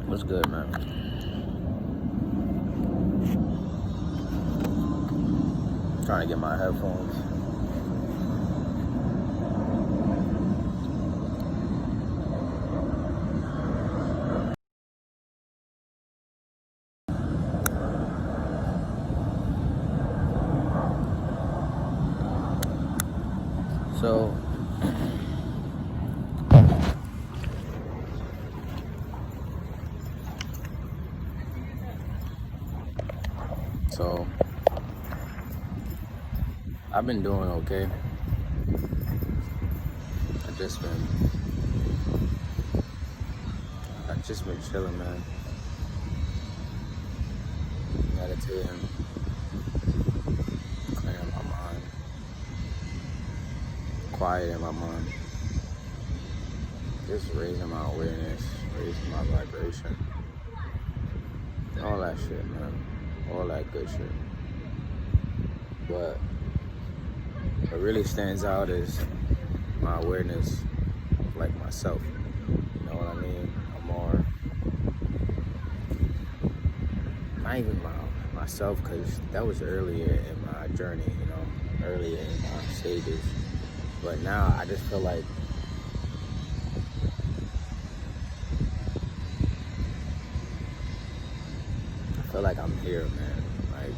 What's good, man? Trying to get my headphones. So I've been doing okay. I've just been chilling, man. Meditating, clearing my mind, quieting my mind, just raising my awareness, raising my vibration, all that shit, man, all that good shit. But what really stands out is my awareness of like myself. You know what I mean? I'm more, not even myself, because that was earlier in my journey, you know, earlier in my stages. But now I just feel like I'm here, man. Like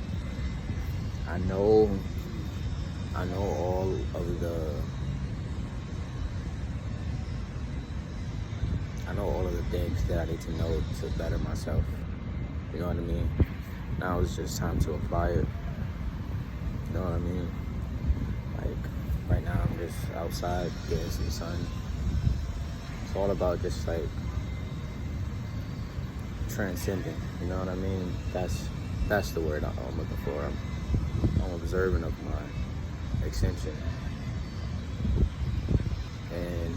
I know all of the things that I need to know to better myself. You know what I mean? Now it's just time to apply it. You know what I mean? Like right now I'm just outside getting some sun. It's all about just like transcending. You know what I mean? That's the word I'm looking for. I'm observant of my extension. And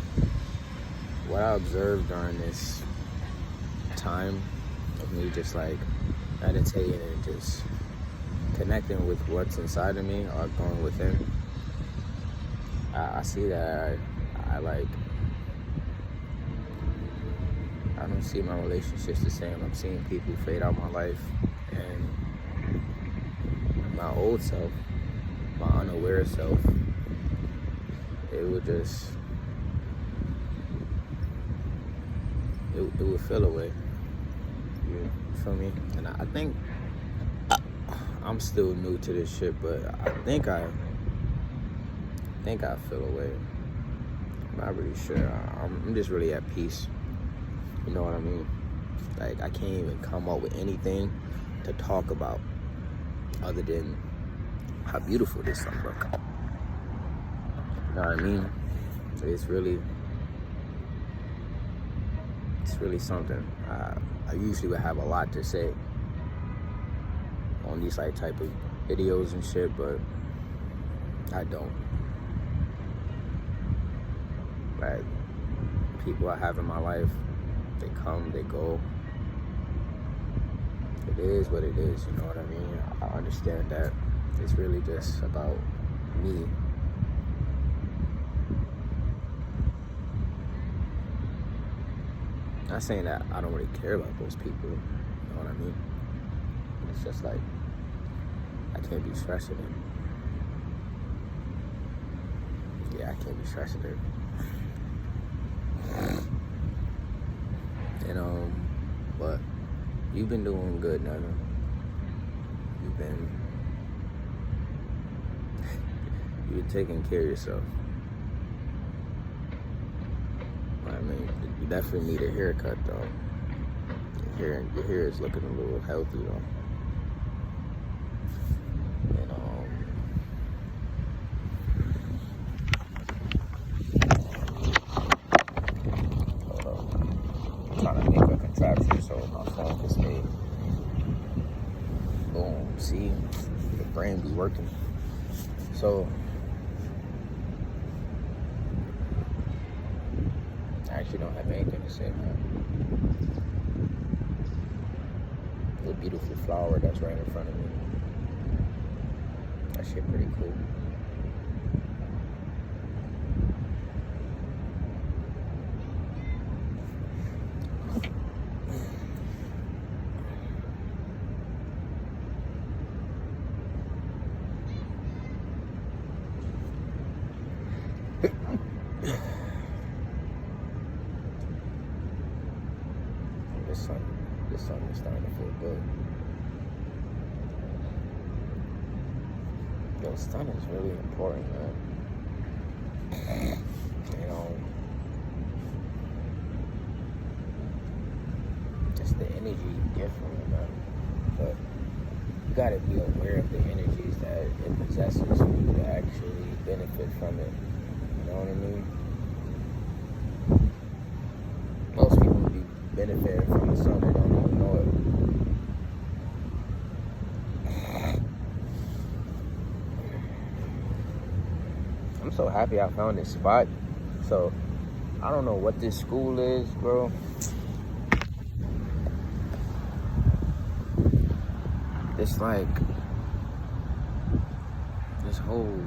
what I observed during this time of me just like meditating and just connecting with what's inside of me or going within, I see that I don't see my relationships the same. I'm seeing people fade out my life, and my old self, my unaware self, it would feel away. You feel me? And I think I'm still new to this shit, but I think I feel away. I'm not really sure. I'm just really at peace. You know what I mean? Like I can't even come up with anything to talk about other than how beautiful this sun look. You know what I mean? It's really something. I usually would have a lot to say on these like type of videos and shit, but I don't. Like people I have in my life, they come, they go. It is what it is, you know what I mean? I understand that. It's really just about me. Not saying that I don't really care about those people, you know what I mean? It's just like, I can't be stressing it. Yeah, I can't be stressing it. And but you've been doing good, Nana. You've been taking care of yourself. I mean, you definitely need a haircut though. Your hair is looking a little healthy though. And hold on. I'm trying to make a contraption so my phone can stay. Boom. See, the brain be working. So I actually don't have anything to say, man. The beautiful flower that's right in front of me. That shit pretty cool. this sun is starting to feel good. Yo, sun is really important, man. You know, just the energy you get from it, man. But you gotta be aware of the energies that it possesses for you to actually benefit from it. You know what I mean? Most people be benefiting from the sun, they don't even know it. I'm so happy I found this spot. So I don't know what this school is, bro. It's like this whole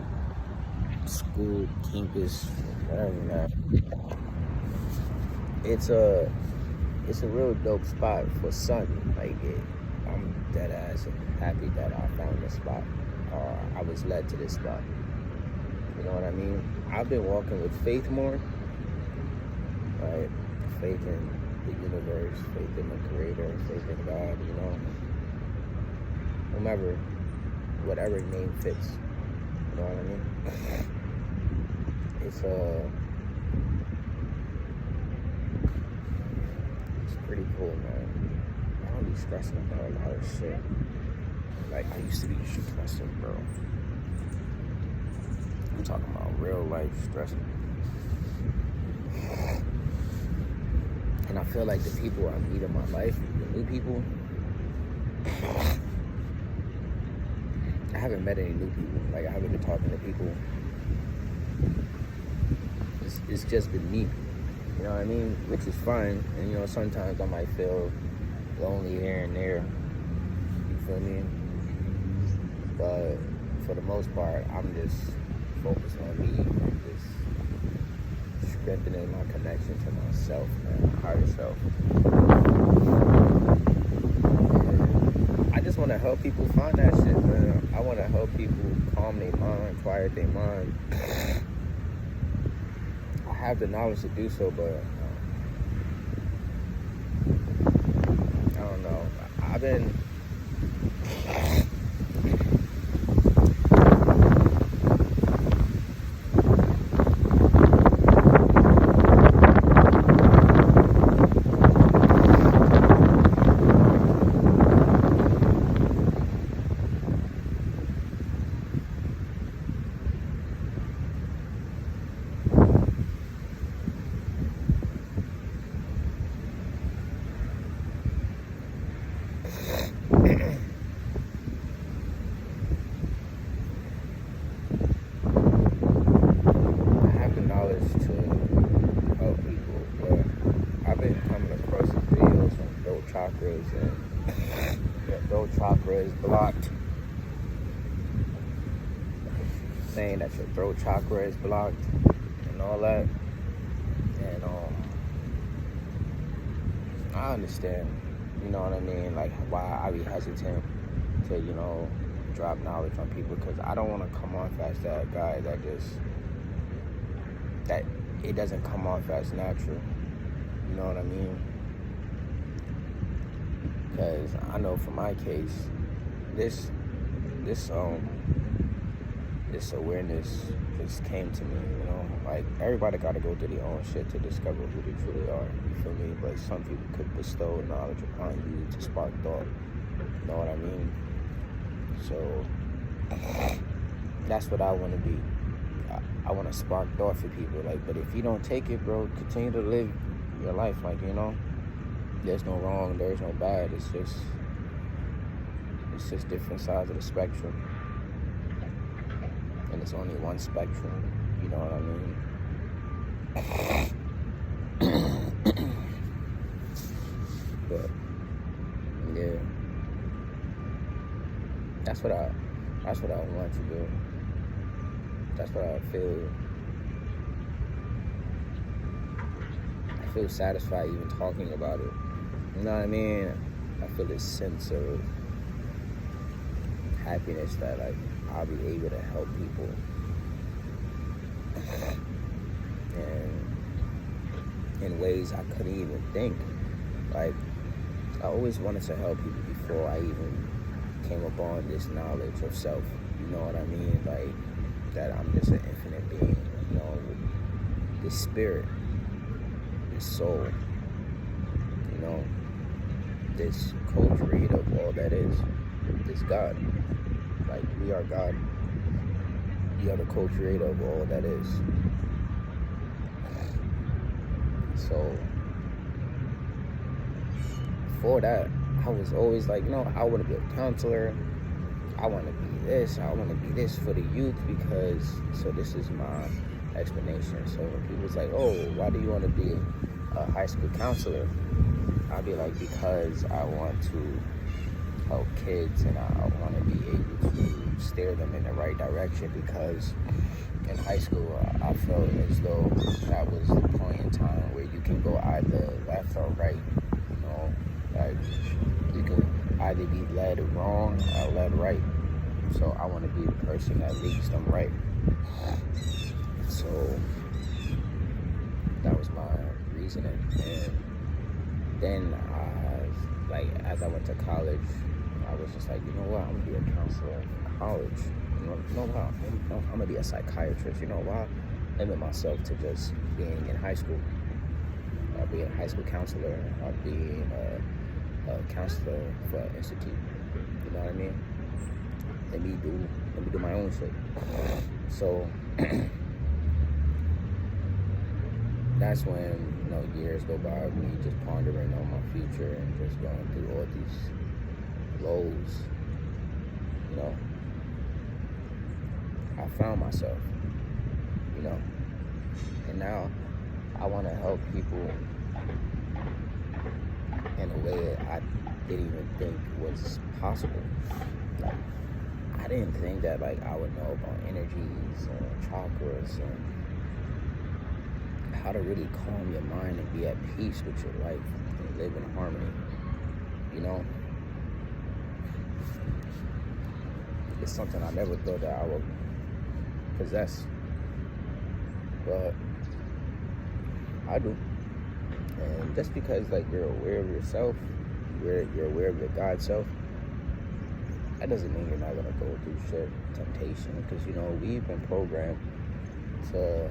school campus, whatever, man. It's a real dope spot for sun. I'm dead ass happy that I found this spot, or I was led to this spot. You know what I mean? I've been walking with faith more, right? Faith in the universe, faith in the creator, faith in God, you know? Whatever name fits. You know what I mean? It's pretty cool, man. I don't be stressing about a lot of shit. Like, I used to be stressing, bro. I'm talking about real life stressing. And I feel like the people I meet in my life, the new people, I haven't met any new people. Like, I haven't been talking to people. It's just been me. You know what I mean? Which is fine. And, you know, sometimes I might feel lonely here and there. You feel me? But for the most part, I'm just focused on me and just strengthening my connection to myself, man, my higher self. And I just want to help people find that shit, man. I want to help people calm their mind, quiet their mind. I have the knowledge to do so, but I don't know. I've been chakras and your throat chakra is blocked. Saying that your throat chakra is blocked and all that. And I understand, you know what I mean, like why I be hesitant to, you know, drop knowledge on people, because I don't want to come off as that guy that it doesn't come off as natural. You know what I mean? Because I know for my case, this awareness just came to me, you know? Like, everybody got to go through their own shit to discover who they truly are, you feel me? But some people could bestow knowledge upon you to spark thought, you know what I mean? So, that's what I want to be. I want to spark thought for people, like, but if you don't take it, bro, continue to live your life, like, you know? There's no wrong, there's no bad, it's just different sides of the spectrum. And it's only one spectrum, you know what I mean? But yeah, that's what I want to do. That's what I feel. I feel satisfied even talking about it. You know what I mean? I feel this sense of happiness that, like, I'll be able to help people. And in ways I couldn't even think. Like, always wanted to help people before I even came upon this knowledge of self. You know what I mean? Like, that I'm just an infinite being, you know, this spirit, this soul, you know, this co-creator of all that is, this God. Like, we are God. You are the co-creator of all that is. So, before that, I was always like, you know, I want to be a counselor. I want to be this. I want to be this for the youth because, so this is my explanation. So when people's like, oh, why do you want to be a high school counselor? I'll be like, because I want to help kids and I want to be able to steer them in the right direction, because in high school I felt as though that was the point in time where you can go either left or right, you know, like you can either be led wrong or led right. So I want to be the person that leads them right. So that was my reasoning. And then as I went to college, I was just like, you know what, I'm gonna be a counselor in college. You know what, I'm gonna be a psychiatrist. You know why? Limit myself to just being in high school. I'll be a high school counselor. I'll be a counselor for an institute. You know what I mean? Let me do my own shit. So that's when, you know, years go by of me just pondering on my future and just going through all these lows. You know, I found myself, you know, and now I want to help people in a way that I didn't even think was possible. Like, I didn't think that, like, I would know about energies and chakras and how to really calm your mind and be at peace with your life and live in harmony, you know? It's something I never thought that I would possess, but I do. And just because, like, you're aware of yourself, you're aware of your God self, that doesn't mean you're not gonna go through shit, temptation, because, you know, we've been programmed to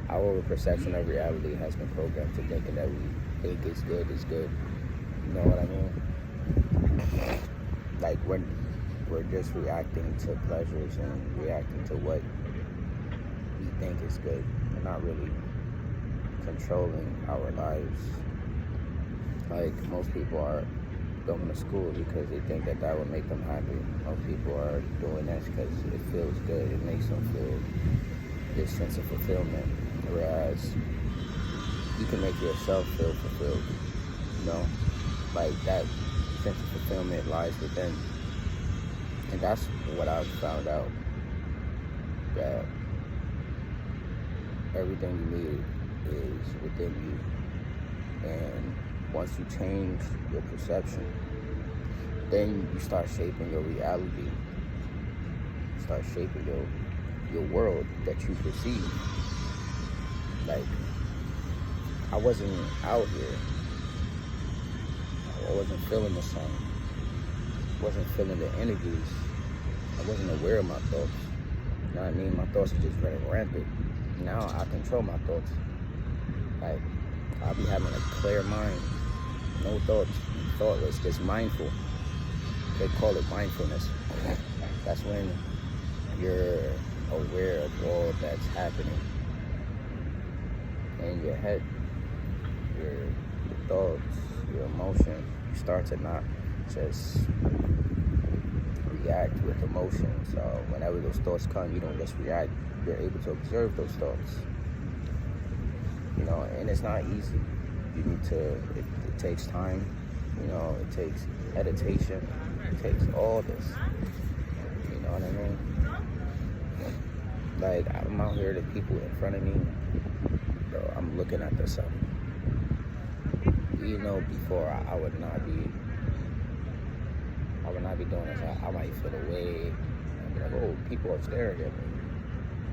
our perception of reality has been programmed to thinking that we think is good is good. You know what I mean? Like, we're just reacting to pleasures and reacting to what we think is good. We're not really controlling our lives. Like, most people are going to school because they think that that would make them happy. Most people are doing this because it feels good. It makes them feel this sense of fulfillment. Whereas you can make yourself feel fulfilled. You know, like, that sense of fulfillment lies within. And that's what I've found out, that everything you need is within you. And once you change your perception, then you start shaping your reality. You start shaping your world that you perceive. Like, I wasn't out here. I wasn't feeling the sun. I wasn't feeling the energies. I wasn't aware of my thoughts. You know what I mean? My thoughts were just running rampant. Now I control my thoughts. Like, I'll be having a clear mind. No thoughts, thoughtless, just mindful. They call it mindfulness. That's when you're aware of all that's happening in your head, your thoughts, your emotion. You start to not just react with emotion. So whenever those thoughts come, you don't just react. You're able to observe those thoughts. You know, and it's not easy. You need to, it takes time, you know, it takes meditation, it takes all this, you know what I mean? Like, I'm out here, the people in front of me, bro, I'm looking at the sun. You know, before I would not be doing this. I might feel away, I'd be like, oh, people are staring at me,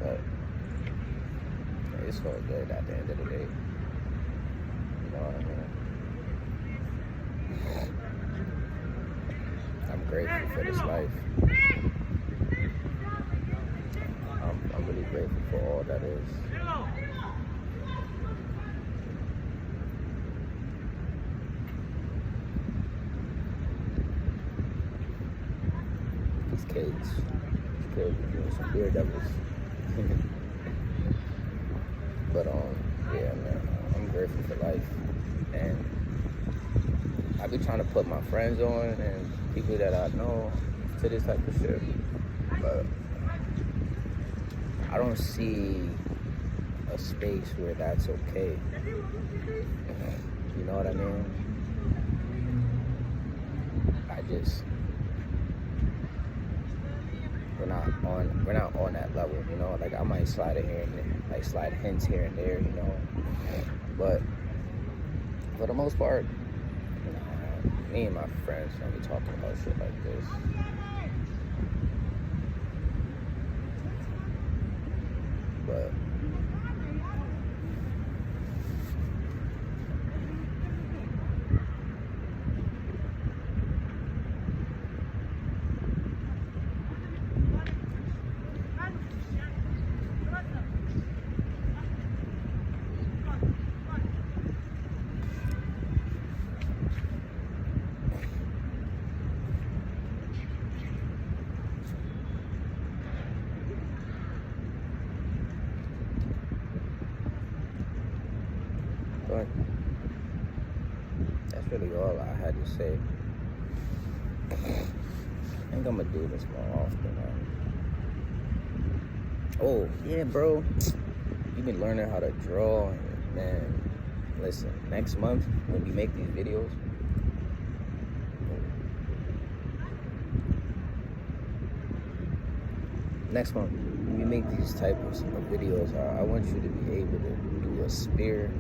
but it's all good at the end of the day. know what I mean? I'm grateful for this life. I'm really grateful for all that is. These kids are doing some weird devils. But yeah, man, I'm grateful for life, and I be trying to put my friends on and people that I know to this type of shit, but I don't see a space where that's okay. You know what I mean? We're not on that level, you know. Like I might slide it here and there, like slide hints here and there, you know. But for the most part, me and my friends don't be talking about shit like this. But that's really all I had to say. I think I'm gonna do this more often. Oh yeah, bro, you've been learning how to draw, man. Listen, next month when we make these videos, when we make these types of videos, I want you to be able to do a spear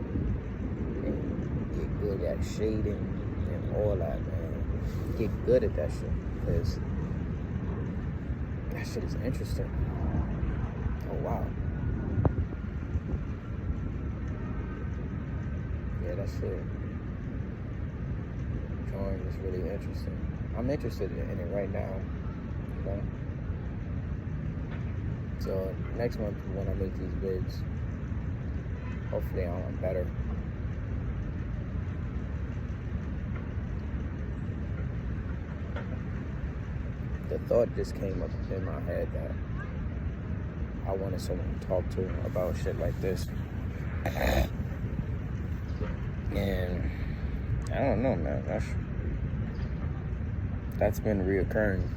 and get good at shading and all that, man. Get good at that shit, because that shit is interesting. Oh wow. Yeah, that shit. Drawing is really interesting. I'm interested in it right now, you know. So next month when I make these vids, hopefully I'm better. The thought just came up in my head that I wanted someone to talk to about shit like this. And I don't know, man. That's been reoccurring.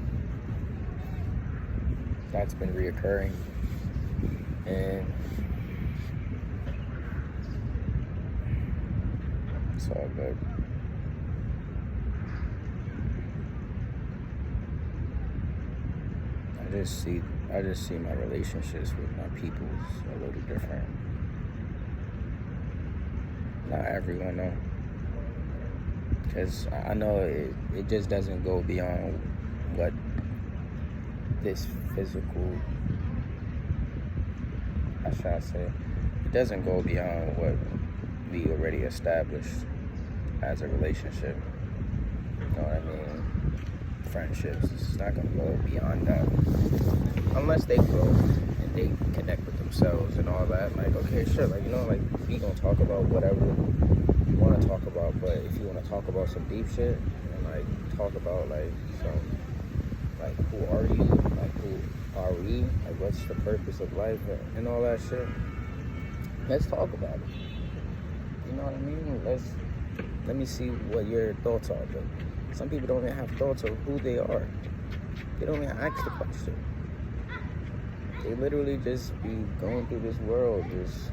And it's all good. I just see my relationships with my peoples a little different. Not everyone though, because I know it just doesn't go beyond what this physical, how should I say, it doesn't go beyond what we already established as a relationship. You know what I mean? Friendships, it's not gonna go beyond that unless they grow and they connect with themselves and all that. Like, okay, sure, like, you know, like, we gonna talk about whatever you want to talk about, but if you want to talk about some deep shit and like talk about like some, like, who are you, like, who are we, like, what's the purpose of life and all that shit, let's talk about it. You know what I mean? Let me see what your thoughts are. But some people don't even have thoughts of who they are. They don't even ask the question. They literally just be going through this world just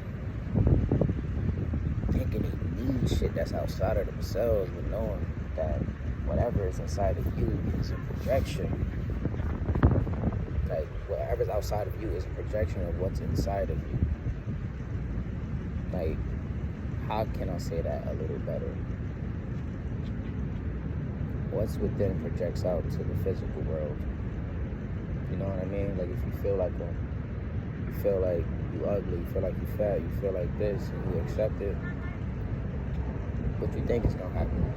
thinking they need shit that's outside of themselves, but knowing that whatever is inside of you is a projection. Like, whatever's outside of you is a projection of what's inside of you. Like, how can I say that a little better? What's within projects out to the physical world. You know what I mean? Like, if you feel like you ugly, you feel like you fat, you feel like this, and you accept it, what you think is gonna happen.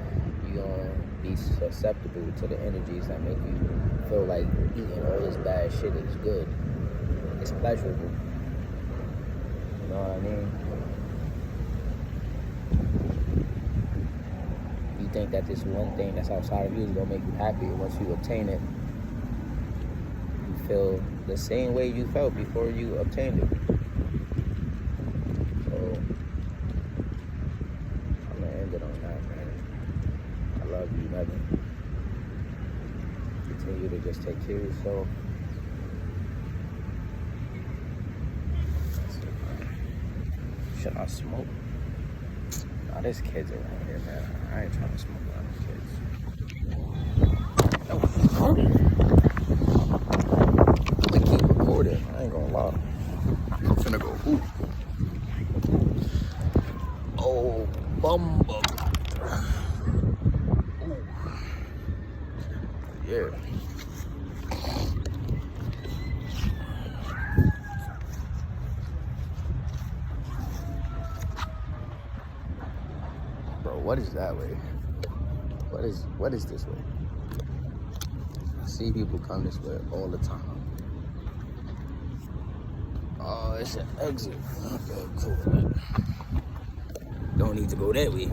You're gonna be susceptible to the energies that make you feel like eating all this bad shit is good. It's pleasurable. You know what I mean? You think that this one thing that's outside of you is gonna make you happy, and once you obtain it, you feel the same way you felt before you obtained it. So I'm gonna end it on that, man. I love you, Megan. Continue to just take care of yourself. Should I smoke? Nah, there's kids around here, man. I ain't trying to smoke around kids. Oh, fuck. I'm gonna keep recording. I ain't gonna lie. I'm finna go hoop. Oh, bumbo. Yeah. Bro, what is that way? What is this way? I see people come this way all the time. Oh, it's an exit. Okay, cool. Don't need to go that way.